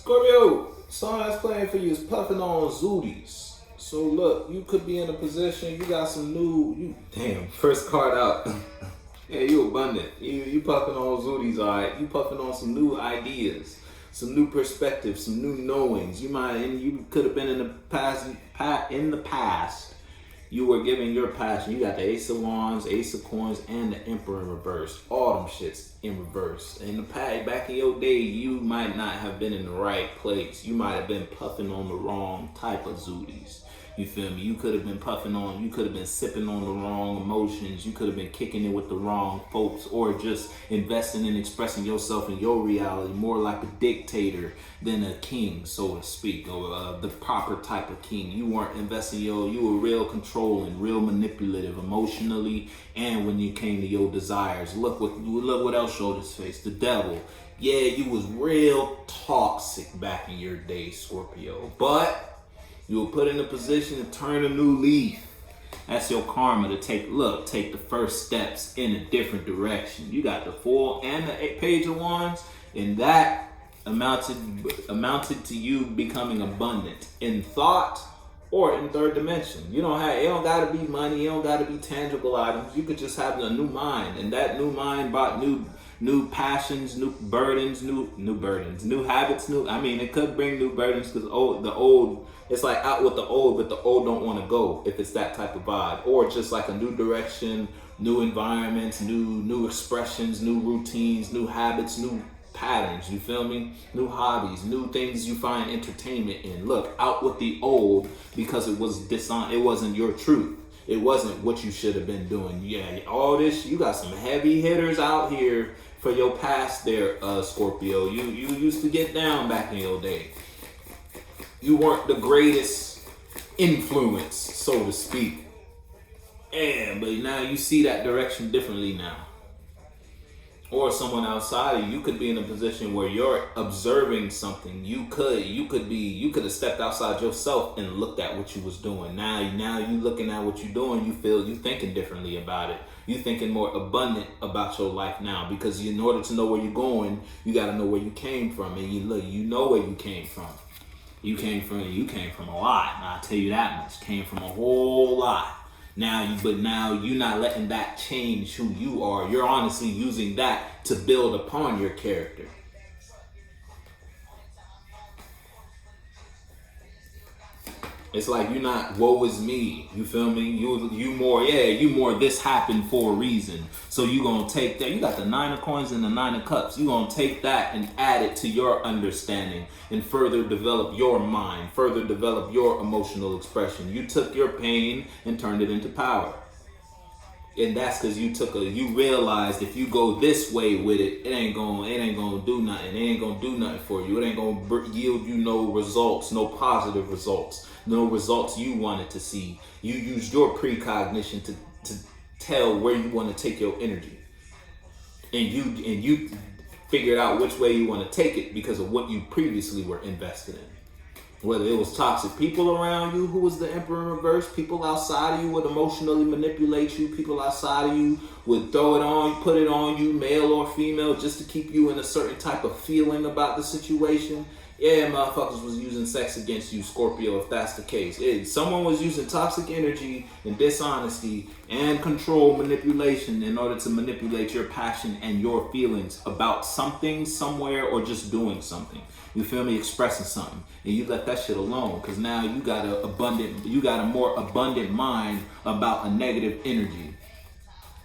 Scorpio, song that's playing for you is Puffing on Zooties. So look, you could be in a position, you got some new, damn, first card out. Yeah, you abundant. You puffing on Zooties, alright. You puffing on some new ideas, some new perspectives, some new knowings. You could have been in the past, you were giving your passion. You got the Ace of Wands, Ace of Coins, and the Emperor in reverse. All them shits in reverse. In the past, back in your day, you might not have been in the right place. You might have been puffing on the wrong type of Zooties. You feel me? You could have been you could have been sipping on the wrong emotions. You could have been kicking it with the wrong folks, or just investing in expressing yourself in your reality more like a dictator than a king, so to speak, or the proper type of king. You weren't investing you were real controlling, real manipulative emotionally, and when you came to your desires. Look what else showed his face, the devil. Yeah, you was real toxic back in your day, Scorpio, but you were put in a position to turn a new leaf. That's your karma to take the first steps in a different direction. You got the Fool and the Page of Wands, and that amounted to you becoming abundant in thought or in third dimension. It don't gotta be money, it don't gotta be tangible items. You could just have a new mind, and that new mind brought new passions, new burdens, new habits, it could bring new burdens because the old, it's like out with the old, but the old don't want to go if it's that type of vibe. Or just like a new direction, new environments, new expressions, new routines, new habits, new patterns, you feel me? New hobbies, new things you find entertainment in. Look, out with the old because it wasn't your truth. It wasn't what you should have been doing. Yeah, all this, you got some heavy hitters out here for your past there, Scorpio. You used to get down back in your day. You weren't the greatest influence, so to speak. But now you see that direction differently now. Or someone outside of you could be in a position where you're observing something. You could have stepped outside yourself and looked at what you was doing. Now you looking at what you're doing, you thinking differently about it. You thinking more abundant about your life now, because in order to know where you're going, you got to know where you came from, and you know where you came from. You came from a lot. I'll tell you that much. Came from a whole lot. Now you're not letting that change who you are. You're honestly using that to build upon your character. It's like you're not, woe is me. You feel me? You more this happened for a reason. So you gonna take that. You got the 9 of Coins and the 9 of Cups. You gonna take that and add it to your understanding and further develop your mind, further develop your emotional expression. You took your pain and turned it into power. And that's because you realized if you go this way with it, it ain't gonna do nothing. It ain't gonna do nothing for you. It ain't gonna yield you no results, no positive results, no results you wanted to see. You used your precognition to tell where you want to take your energy, and you figured out which way you want to take it because of what you previously were invested in. Whether it was toxic people around you, who was the Emperor in reverse, people outside of you would emotionally manipulate you, people outside of you would throw it on, put it on you, male or female, just to keep you in a certain type of feeling about the situation. Yeah, motherfuckers was using sex against you, Scorpio, if that's the case. Someone was using toxic energy and dishonesty and control manipulation in order to manipulate your passion and your feelings about something, somewhere, or just doing something. You feel me? Expressing something. And you let that shit alone, because now you got a more abundant mind about a negative energy.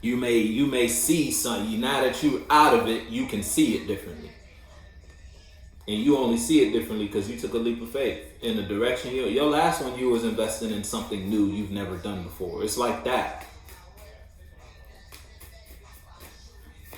You may see something. Now that you're out of it, you can see it differently. And you only see it differently because you took a leap of faith in the direction. Your last one, you was investing in something new you've never done before. It's like that.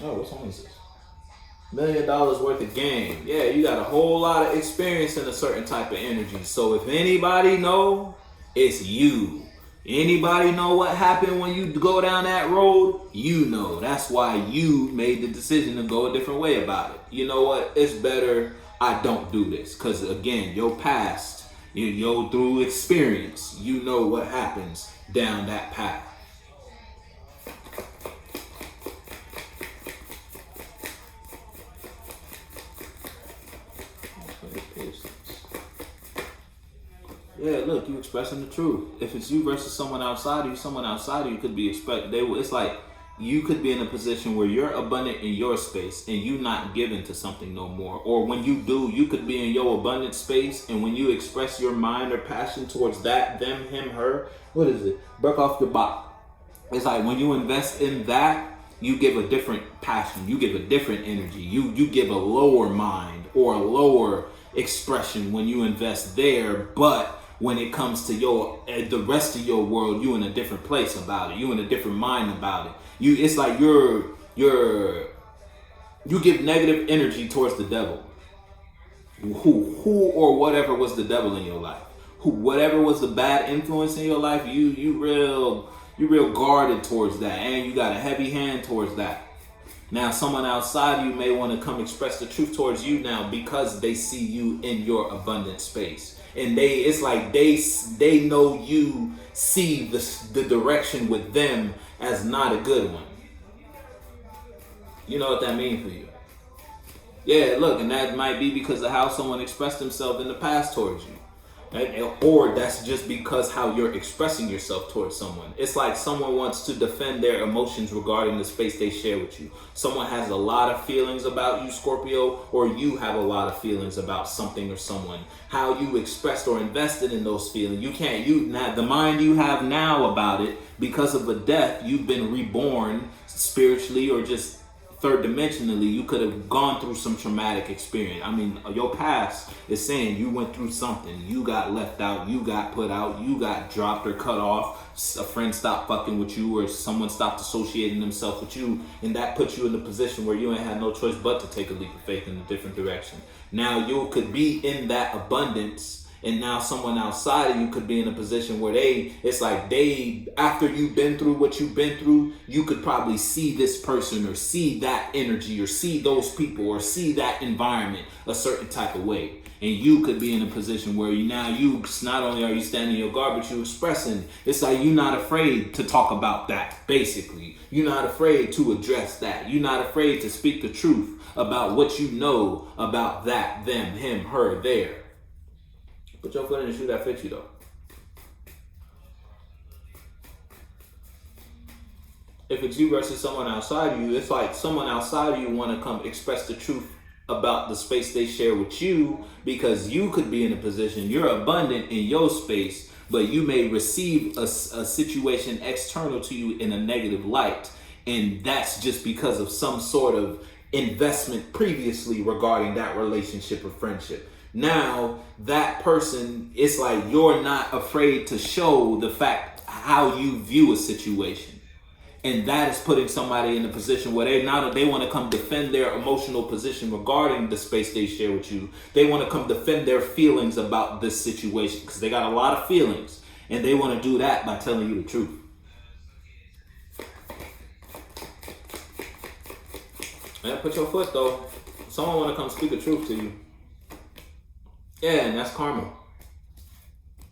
Oh, what's on this? $1 million worth of game. Yeah, you got a whole lot of experience in a certain type of energy. So if anybody know, it's you. Anybody know what happened when you go down that road? You know. That's why you made the decision to go a different way about it. You know what? It's better I don't do this. Because again, your past, through experience, you know what happens down that path. Yeah, look, you expressing the truth. If it's you versus someone outside of you could be it's like you could be in a position where you're abundant in your space and you not giving to something no more. Or when you do, you could be in your abundant space, and when you express your mind or passion towards that, them, him, her, what is it? Break off your bot. It's like when you invest in that, you give a different passion, you give a different energy, you give a lower mind or a lower expression when you invest there. But when it comes to the rest of your world, you in a different place about it, you in a different mind about it. It's like you give negative energy towards the devil. Who or whatever was the devil in your life, whatever was the bad influence in your life, you real guarded towards that, and you got a heavy hand towards that. Now someone outside you may want to come express the truth towards you now because they see you in your abundant space, and it's like they know you see the direction with them as not a good one. You know what that means for you? Yeah, look, and that might be because of how someone expressed themselves in the past towards you. Right? Or that's just because how you're expressing yourself towards someone. It's like someone wants to defend their emotions regarding the space they share with you. Someone has a lot of feelings about you, Scorpio, or you have a lot of feelings about something or someone. How you expressed or invested in those feelings. The mind you have now about it, because of a death, you've been reborn spiritually or just third dimensionally. You could have gone through some traumatic experience. I mean, your past is saying you went through something. You got left out, you got put out, you got dropped or cut off. A friend stopped fucking with you, or someone stopped associating themselves with you, and that puts you in a position where you ain't had no choice but to take a leap of faith in a different direction. Now you could be in that abundance, and now someone outside of you could be in a position where after you've been through what you've been through, you could probably see this person or see that energy or see those people or see that environment a certain type of way. And you could be in a position where not only are you standing your guard, but you expressing. It's like you're not afraid to talk about that, basically. You're not afraid to address that. You're not afraid to speak the truth about what you know about that, them, him, her, there. Put your foot in the shoe that fits you, though. If it's you versus someone outside of you, it's like someone outside of you want to come express the truth about the space they share with you, because you could be in a position, you're abundant in your space, but you may receive a situation external to you in a negative light. And that's just because of some sort of investment previously regarding that relationship or friendship. Now that person, it's like you're not afraid to show the fact how you view a situation. And that is putting somebody in a position where they want to come defend their emotional position regarding the space they share with you. They want to come defend their feelings about this situation because they got a lot of feelings, and they want to do that by telling you the truth. Yeah, put your foot though. Someone want to come speak the truth to you. Yeah, and that's karma.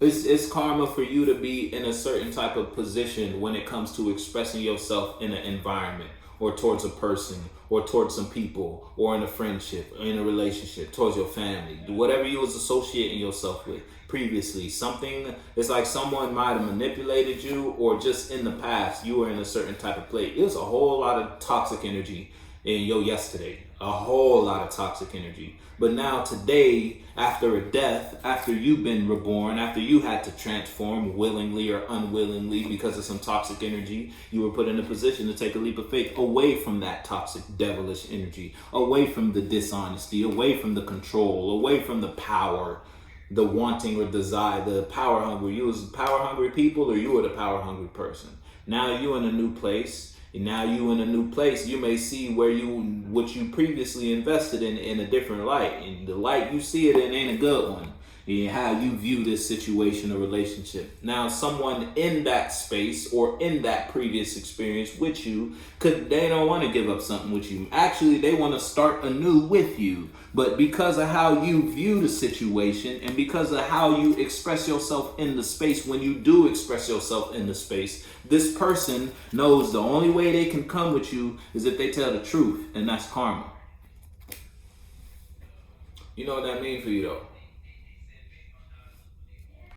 It's karma for you to be in a certain type of position when it comes to expressing yourself in an environment, or towards a person, or towards some people, or in a friendship, or in a relationship, towards your family. Whatever you was associating yourself with previously. It's like someone might have manipulated you, or just in the past, you were in a certain type of place. It was a whole lot of toxic energy in your yesterday. A whole lot of toxic energy. But now today, after a death, after you've been reborn, after you had to transform willingly or unwillingly because of some toxic energy, you were put in a position to take a leap of faith away from that toxic, devilish energy, away from the dishonesty, away from the control, away from the power, the wanting or desire, the power hungry. You was power hungry people, or you were the power hungry person. Now you in a new place. And now you in a new place, you may see what you previously invested in a different light. And the light you see it in ain't a good one. And how you view this situation or relationship. Now someone in that space or in that previous experience with you, they don't want to give up something with you. Actually, they want to start anew with you. But because of how you view the situation, and because of how you express yourself in the space, when you do express yourself in the space, this person knows the only way they can come with you is if they tell the truth, and that's karma. You know what that means for you though?